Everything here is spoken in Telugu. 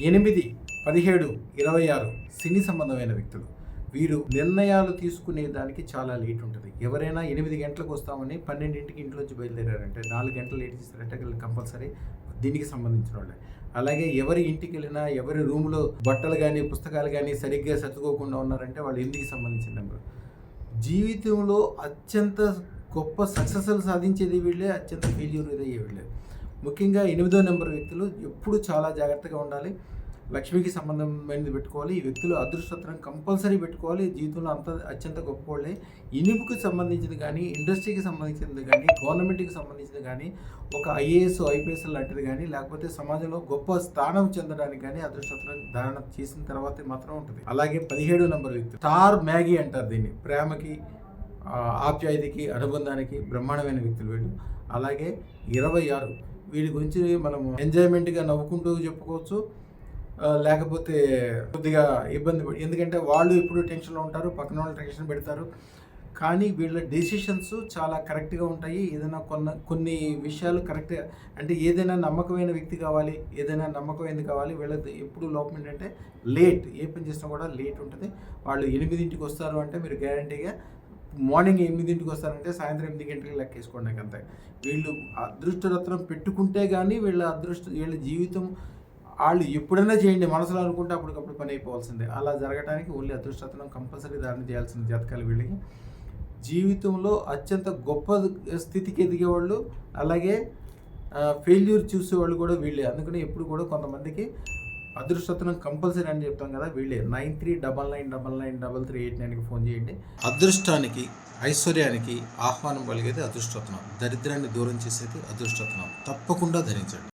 8, 17, 26 సినీ సంబంధమైన వ్యక్తులు. వీరు నిర్ణయాలు తీసుకునే దానికి చాలా లేట్ ఉంటుంది. ఎవరైనా 8 గంటలకు వస్తామని 12ంటికి ఇంట్లోంచి బయలుదేరారంటే 4 గంటలు లేట్ చేస్తారంటే కంపల్సరీ దీనికి సంబంధించిన వాళ్ళే. అలాగే ఎవరి ఇంటికి వెళ్ళినా ఎవరి రూమ్లో బట్టలు కానీ పుస్తకాలు కానీ సరిగ్గా సర్దుకోకుండా ఉన్నారంటే వాళ్ళు ఇంటికి సంబంధించిన నెంబర్. జీవితంలో అత్యంత గొప్ప సక్సెస్లు సాధించేది వీళ్ళే, అత్యంత ఫెయిల్యూర్ అయ్యే వీళ్ళే. ముఖ్యంగా 8వ నెంబర్ వ్యక్తులు ఎప్పుడు చాలా జాగ్రత్తగా ఉండాలి. లక్ష్మికి సంబంధమైనది పెట్టుకోవాలి. ఈ వ్యక్తులు అదృష్టత్రం కంపల్సరీ పెట్టుకోవాలి. జీవితంలో అత్యంత గొప్ప వాళ్ళే. ఇనుముకి సంబంధించింది కానీ, ఇండస్ట్రీకి సంబంధించింది కానీ, గవర్నమెంట్కి సంబంధించింది కానీ, ఒక ఐఏఎస్ ఐపీఎస్ లాంటిది కానీ, లేకపోతే సమాజంలో గొప్ప స్థానం చెందడానికి కానీ అదృష్టత్రం ధారణ చేసిన తర్వాతే మాత్రం ఉంటుంది. అలాగే 17వ నెంబర్ వ్యక్తి స్టార్ మ్యాగీ అంటారు దీన్ని. ప్రేమకి, ఆప్యాయతకి, అనుబంధానికి బ్రహ్మాండమైన వ్యక్తులు వీళ్ళు. అలాగే 26 వీడి గురించి మనం ఎంజాయ్మెంట్గా నవ్వుకుంటూ చెప్పుకోవచ్చు, లేకపోతే కొద్దిగా ఇబ్బంది పడి, ఎందుకంటే వాళ్ళు ఎప్పుడు టెన్షన్లో ఉంటారు, పక్కన వాళ్ళు టెన్షన్ పెడతారు. కానీ వీళ్ళ డెసిషన్స్ చాలా కరెక్ట్గా ఉంటాయి. ఏదైనా కొన్ని విషయాలు కరెక్ట్గా, అంటే ఏదైనా నమ్మకమైన వ్యక్తి కావాలి, ఏదైనా నమ్మకమైనది కావాలి. వీళ్ళది ఎప్పుడు లోపం ఏంటంటే లేట్, ఏ పని చేసినా కూడా లేట్ ఉంటుంది. వాళ్ళు 8ంటికి వస్తారు అంటే మీరు గ్యారంటీగా మార్నింగ్ 8ంటికి వస్తారంటే సాయంత్రం 8 గంటలకు లెక్కేసుకోండి. అంతే. వీళ్ళు అదృష్టరత్నం పెట్టుకుంటే కానీ వీళ్ళ జీవితం వాళ్ళు ఎప్పుడైనా చేయండి, మనసులో అనుకుంటే అప్పటికప్పుడు పని అయిపోవాల్సిందే. అలా జరగడానికి ఓన్లీ అదృష్టరత్నం కంపల్సరీ ధారణ చేయాల్సిన జాతకాలు వీళ్ళకి. జీవితంలో అత్యంత గొప్ప స్థితికి ఎదిగేవాళ్ళు, అలాగే ఫెయిల్యూర్ చూసేవాళ్ళు కూడా వీళ్ళే. అందుకని ఎప్పుడు కూడా కొంతమందికి అదృష్టత్వం కంపల్సరీ అని చెప్తాం కదా, వీళ్ళే. 9399993389కి ఫోన్ చేయండి. అదృష్టానికి, ఐశ్వర్యానికి ఆహ్వానం పలిగేది అదృష్టత్వం. దరిద్రాన్ని దూరం చేసేది అదృష్టత్వం. తప్పకుండా ధరించండి.